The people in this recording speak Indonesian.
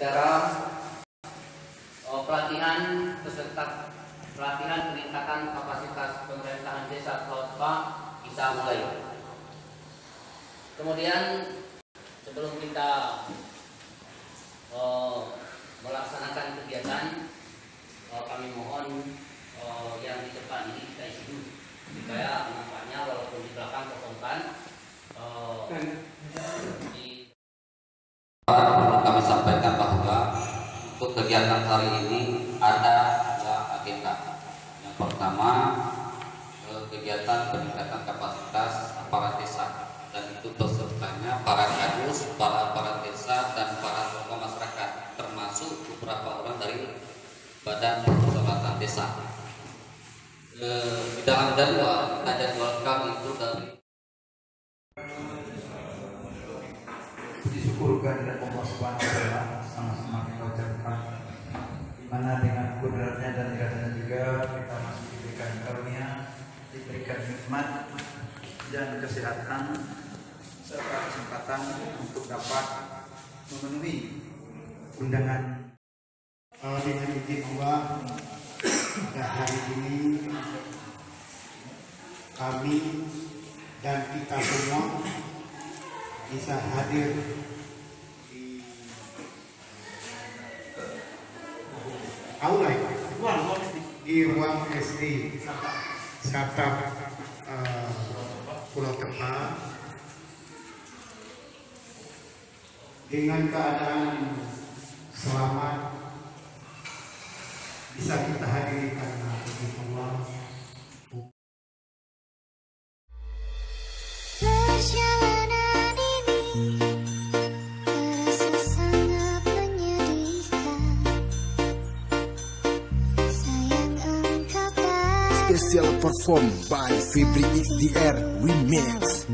acara pelatihan peserta pelatihan peningkatan kapasitas pemerintahan desa Kota kita mulai. Kemudian sebelum kita melaksanakan kegiatan, kami mohon yang di depan ini kita isi dulu supaya nampaknya walaupun di belakang kosongkan. Kami sampaikan bahwa untuk kegiatan hari ini ada dua agenda. Yang pertama, kegiatan peningkatan kapasitas aparat desa, dan itu pesertanya para kadus, para aparat desa, dan para tokoh masyarakat, termasuk beberapa orang dari Badan Permusyawaratan Desa. Di dalam jadwal kita jadwalkan itu dari disyukurkan dan Allah Subhanahu wa taala sama-sama kita ucapkan, di mana dengan kudratnya dan iradanya juga kita masih diberikan karunia, diberikan nikmat dan kesehatan serta kesempatan untuk dapat memenuhi undangan. Dengan izin Allah, pada hari ini kami dan kita semua bisa hadir di aula di ruang SD Satap Pulau Tepa dengan keadaan selamat, bisa kita hadiri karena izin Allah. Perjalanan ini terasa sangat menyedihkan. Sayang engkau tak Special performed by Febri XDR Remix.